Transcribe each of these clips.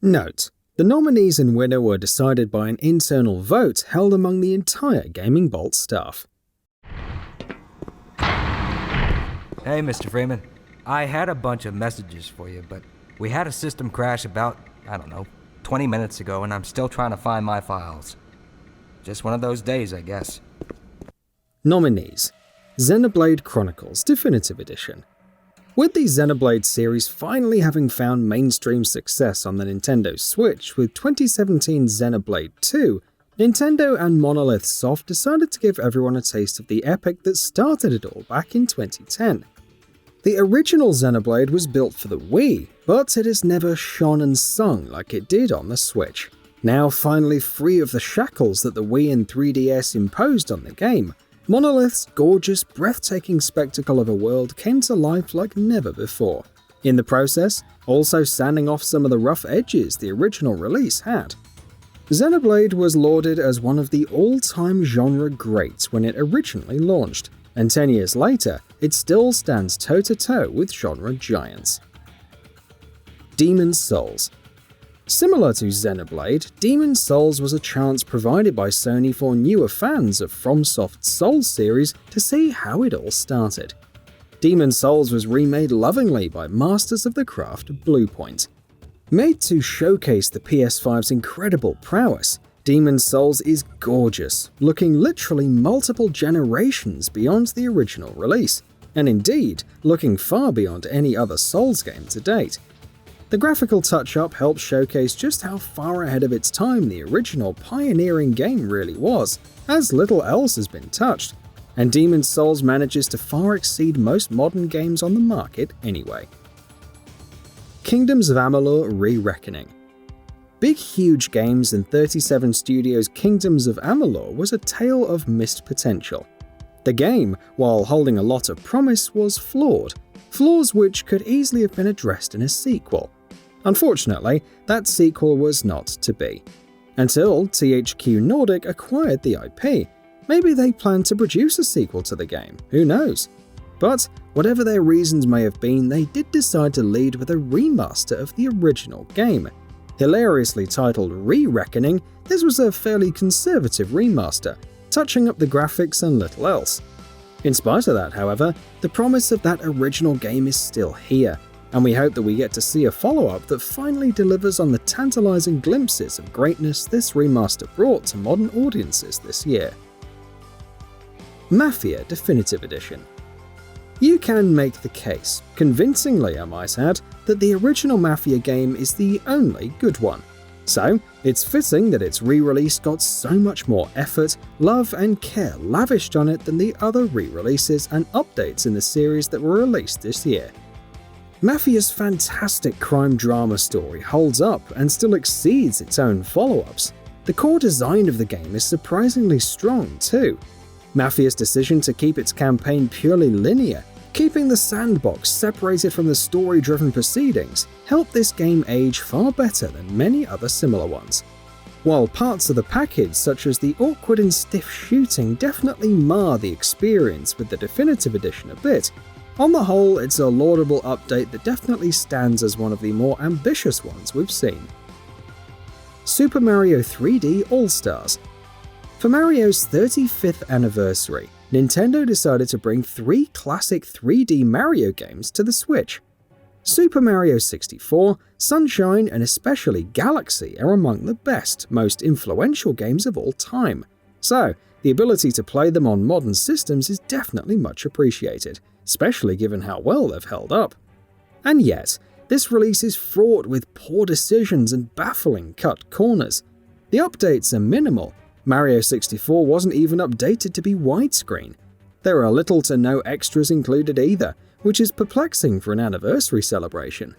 Note: the nominees and winner were decided by an internal vote held among the entire GamingBolt staff. Hey, Mr. Freeman. I had a bunch of messages for you, but we had a system crash about, 20 minutes ago, and I'm still trying to find my files. Just one of those days, I guess. Nominees: XENOBLADE Chronicles Definitive Edition. With the XENOBLADE series finally having found mainstream success on the Nintendo Switch with 2017 XENOBLADE 2, Nintendo and Monolith Soft decided to give everyone a taste of the epic that started it all back in 2010. The original XENOBLADE was built for the Wii, but it has never shone and sung like it did on the Switch. Now finally free of the shackles that the Wii and 3DS imposed on the game, Monolith's gorgeous, breathtaking spectacle of a world came to life like never before. In the process, also sanding off some of the rough edges the original release had. XENOBLADE was lauded as one of the all-time genre greats when it originally launched, and 10 years later, it still stands toe-to-toe with genre giants. Demon's Souls. Similar to XENOBLADE, Demon's Souls was a chance provided by Sony for newer fans of FromSoft's Souls series to see how it all started. Demon's Souls was remade lovingly by masters of the craft Bluepoint. Made to showcase the PS5's incredible prowess, Demon's Souls is gorgeous, looking literally multiple generations beyond the original release, and indeed, looking far beyond any other Souls game to date. The graphical touch-up helps showcase just how far ahead of its time the original pioneering game really was, as little else has been touched, and Demon's Souls manages to far exceed most modern games on the market anyway. Kingdoms of Amalur Re-Reckoning. Big Huge Games and 37 Studios' Kingdoms of Amalur was a tale of missed potential. The game, while holding a lot of promise, was flawed, flaws which could easily have been addressed in a sequel. Unfortunately, that sequel was not to be. Until THQ Nordic acquired the IP. Maybe they planned to produce a sequel to the game, who knows? But whatever their reasons may have been, they did decide to lead with a remaster of the original game. Hilariously titled Re-Reckoning, this was a fairly conservative remaster, touching up the graphics and little else. In spite of that, however, the promise of that original game is still here, and we hope that we get to see a follow-up that finally delivers on the tantalizing glimpses of greatness this remaster brought to modern audiences this year. MAFIA Definitive Edition. You can make the case, convincingly I might add, that the original Mafia game is the only good one. So, it's fitting that its re-release got so much more effort, love and care lavished on it than the other re-releases and updates in the series that were released this year. Mafia's fantastic crime drama story holds up and still exceeds its own follow-ups. The core design of the game is surprisingly strong too. Mafia's decision to keep its campaign purely linear, keeping the sandbox separated from the story-driven proceedings, helped this game age far better than many other similar ones. While parts of the package such as the awkward and stiff shooting definitely mar the experience with the Definitive Edition a bit, on the whole it's a laudable update that definitely stands as one of the more ambitious ones we've seen. Super Mario 3D All-Stars. For Mario's 35th anniversary, Nintendo decided to bring 3 classic 3D Mario games to the Switch. Super Mario 64, Sunshine, and especially Galaxy are among the best, most influential games of all time, so the ability to play them on modern systems is definitely much appreciated, especially given how well they've held up. And yet, this release is fraught with poor decisions and baffling cut corners. The updates are minimal. Mario 64 wasn't even updated to be widescreen. There are little to no extras included either, which is perplexing for an anniversary celebration.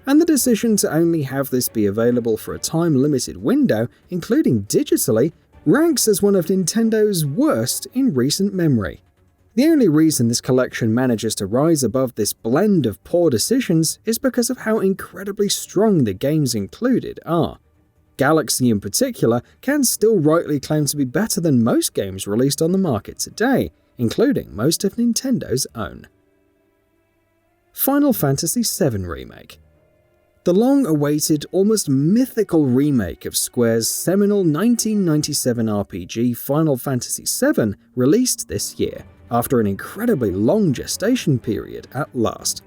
And the decision to only have this be available for a time-limited window, including digitally, ranks as one of Nintendo's worst in recent memory. The only reason this collection manages to rise above this blend of poor decisions is because of how incredibly strong the games included are. Galaxy in particular can still rightly claim to be better than most games released on the market today, including most of Nintendo's own. Final Fantasy VII Remake. The long-awaited, almost mythical remake of Square's seminal 1997 RPG Final Fantasy VII released this year, after an incredibly long gestation period at last.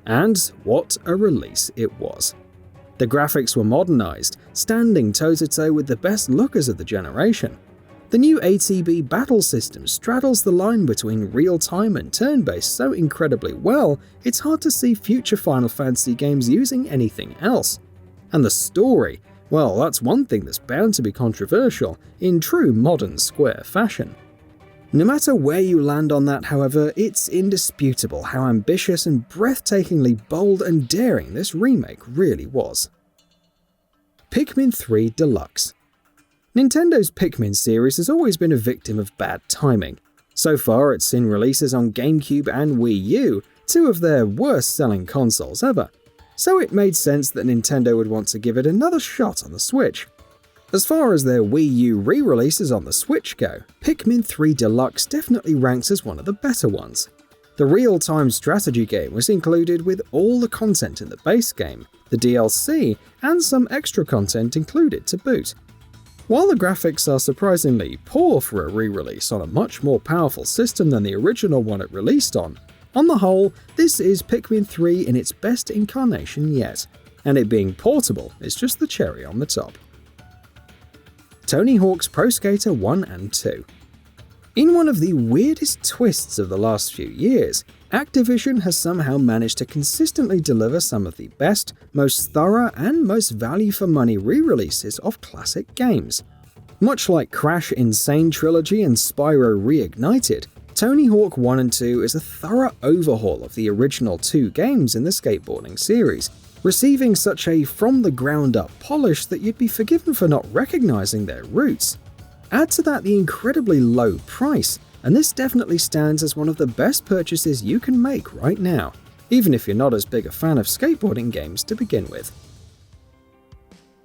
And what a release it was. The graphics were modernized, standing toe-to-toe with the best lookers of the generation. The new ATB battle system straddles the line between real-time and turn-based so incredibly well, it's hard to see future Final Fantasy games using anything else. And the story, well, that's one thing that's bound to be controversial, in true modern Square fashion. No matter where you land on that, however, it's indisputable how ambitious and breathtakingly bold and daring this remake really was. Pikmin 3 Deluxe. Nintendo's Pikmin series has always been a victim of bad timing. So far, it's seen releases on GameCube and Wii U, two of their worst-selling consoles ever. So it made sense that Nintendo would want to give it another shot on the Switch. As far as their Wii U re-releases on the Switch go, Pikmin 3 Deluxe definitely ranks as one of the better ones. The real-time strategy game was included with all the content in the base game, the DLC, and some extra content included to boot. While the graphics are surprisingly poor for a re-release on a much more powerful system than the original one it released on the whole, this is Pikmin 3 in its best incarnation yet, and it being portable is just the cherry on the top. Tony Hawk's Pro Skater 1 and 2. In one of the weirdest twists of the last few years, Activision has somehow managed to consistently deliver some of the best, most thorough, and most value-for-money re-releases of classic games. Much like Crash Insane Trilogy and Spyro Reignited, Tony Hawk 1 and 2 is a thorough overhaul of the original two games in the skateboarding series, receiving such a from-the-ground-up polish that you'd be forgiven for not recognizing their roots. Add to that the incredibly low price, and this definitely stands as one of the best purchases you can make right now, even if you're not as big a fan of skateboarding games to begin with.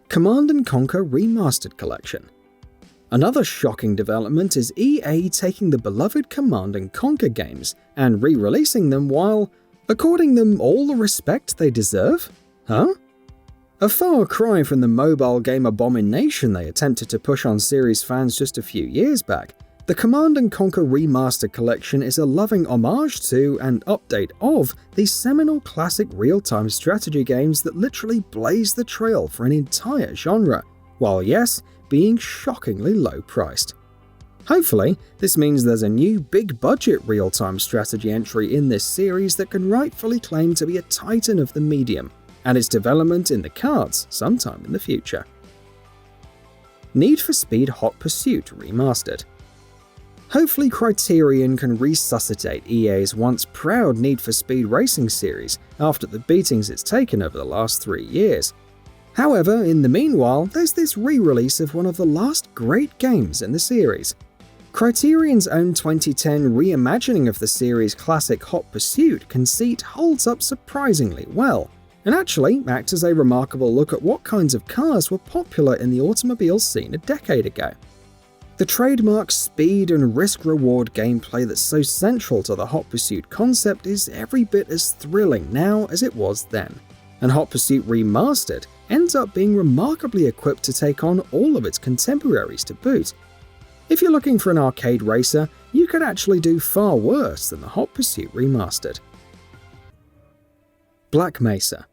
Command & Conquer Remastered Collection. Another shocking development is EA taking the beloved Command & Conquer games and re-releasing them while according them all the respect they deserve? Huh? A far cry from the mobile game abomination they attempted to push on series fans just a few years back, the Command & Conquer Remastered Collection is a loving homage to and update of the seminal classic real-time strategy games that literally blazed the trail for an entire genre, while yes, being shockingly low-priced. Hopefully, this means there's a new big-budget real-time strategy entry in this series that can rightfully claim to be a titan of the medium, and its development in the cards sometime in the future. Need for Speed Hot Pursuit Remastered. Hopefully Criterion can resuscitate EA's once proud Need for Speed racing series after the beatings it's taken over the last 3 years. However, in the meanwhile, there's this re-release of one of the last great games in the series. Criterion's own 2010 reimagining of the series' classic Hot Pursuit conceit holds up surprisingly well, and actually acts as a remarkable look at what kinds of cars were popular in the automobile scene a decade ago. The trademark speed and risk-reward gameplay that's so central to the Hot Pursuit concept is every bit as thrilling now as it was then, and Hot Pursuit Remastered ends up being remarkably equipped to take on all of its contemporaries to boot. If you're looking for an arcade racer, you could actually do far worse than the Hot Pursuit Remastered. Black Mesa.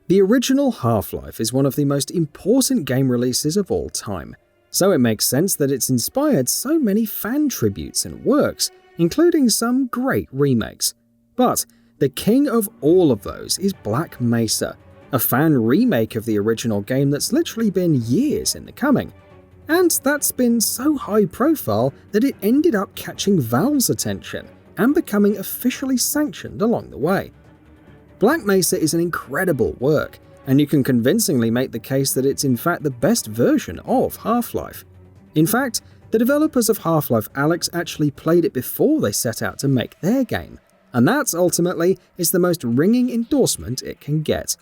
The original Half-Life is one of the most important game releases of all time, so it makes sense that it's inspired so many fan tributes and works, including some great remakes. But the king of all of those is Black Mesa, a fan remake of the original game that's literally been years in the coming. And that's been so high profile that it ended up catching Valve's attention and becoming officially sanctioned along the way. Black Mesa is an incredible work, and you can convincingly make the case that it's in fact the best version of Half-Life. In fact, the developers of Half-Life Alyx actually played it before they set out to make their game, and that ultimately is the most ringing endorsement it can get.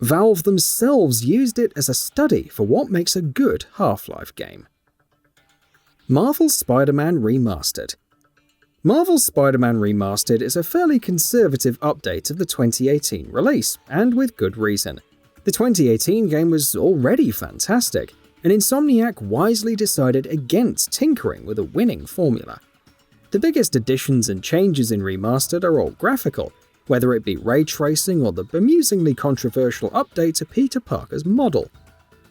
Valve themselves used it as a study for what makes a good Half-Life game. Marvel's Spider-Man Remastered. Marvel's Spider-Man Remastered is a fairly conservative update of the 2018 release, and with good reason. The 2018 game was already fantastic, and Insomniac wisely decided against tinkering with a winning formula. The biggest additions and changes in Remastered are all graphical, whether it be ray tracing or the bemusingly controversial update to Peter Parker's model.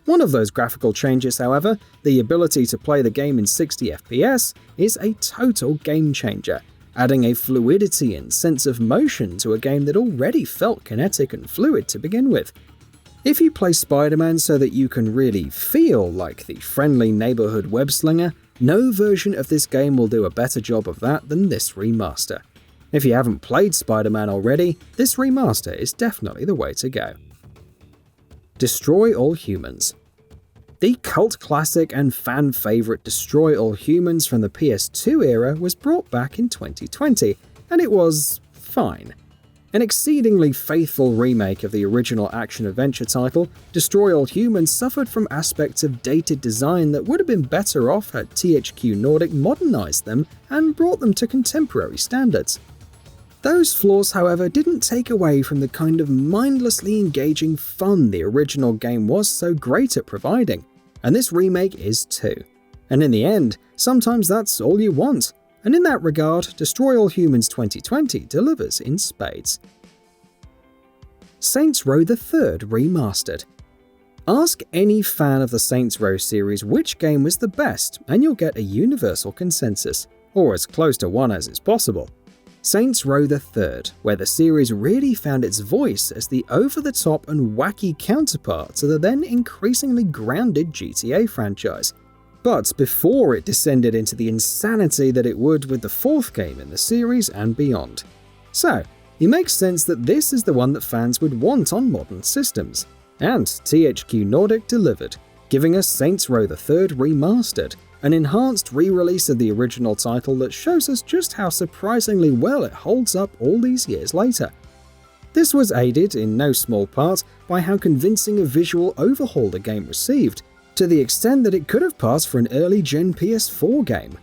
One of those graphical changes, however, the ability to play the game in 60 FPS, is a total game changer, adding a fluidity and sense of motion to a game that already felt kinetic and fluid to begin with. If you play Spider-Man so that you can really feel like the friendly neighborhood web-slinger, no version of this game will do a better job of that than this remaster. If you haven't played Spider-Man already, this remaster is definitely the way to go. Destroy All Humans. The cult classic and fan favorite Destroy All Humans from the PS2 era was brought back in 2020, and it was fine. An exceedingly faithful remake of the original action-adventure title, Destroy All Humans suffered from aspects of dated design that would have been better off had THQ Nordic modernized them and brought them to contemporary standards. Those flaws, however, didn't take away from the kind of mindlessly engaging fun the original game was so great at providing, and this remake is too. And in the end, sometimes that's all you want. And in that regard, Destroy All Humans 2020 delivers in spades. Saints Row the Third Remastered. Ask any fan of the Saints Row series which game was the best, and you'll get a universal consensus, or as close to one as is possible. Saints Row the Third, where the series really found its voice as the over-the-top and wacky counterpart to the then increasingly grounded GTA franchise. But before it descended into the insanity that it would with the fourth game in the series and beyond. So, it makes sense that this is the one that fans would want on modern systems. And THQ Nordic delivered, giving us Saints Row the Third Remastered, an enhanced re-release of the original title that shows us just how surprisingly well it holds up all these years later. This was aided, in no small part, by how convincing a visual overhaul the game received, to the extent that it could have passed for an early-gen PS4 game.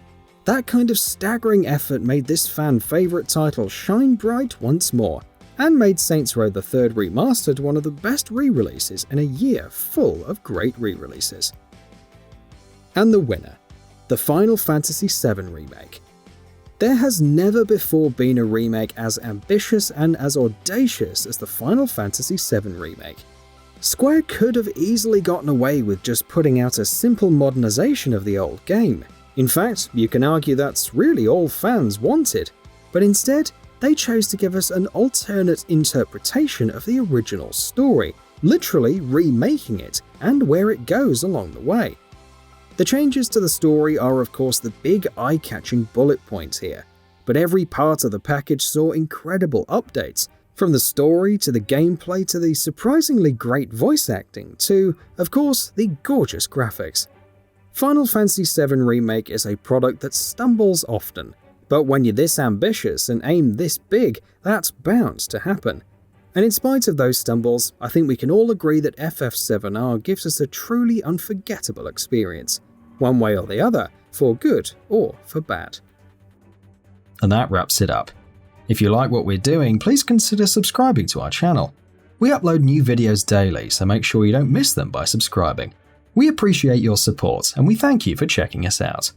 That kind of staggering effort made this fan-favourite title shine bright once more, and made Saints Row the Third Remastered one of the best re-releases in a year full of great re-releases. And the winner, the Final Fantasy VII Remake. There has never before been a remake as ambitious and as audacious as the Final Fantasy VII Remake. Square could have easily gotten away with just putting out a simple modernization of the old game. In fact, you can argue that's really all fans wanted, but instead, they chose to give us an alternate interpretation of the original story, literally remaking it and where it goes along the way. The changes to the story are of course the big eye-catching bullet points here, but every part of the package saw incredible updates, from the story to the gameplay to the surprisingly great voice acting to, of course, the gorgeous graphics. Final Fantasy VII Remake is a product that stumbles often, but when you're this ambitious and aim this big, that's bound to happen. And in spite of those stumbles, I think we can all agree that FF7R gives us a truly unforgettable experience, one way or the other, for good or for bad. And that wraps it up. If you like what we're doing, please consider subscribing to our channel. We upload new videos daily, so make sure you don't miss them by subscribing. We appreciate your support, and we thank you for checking us out.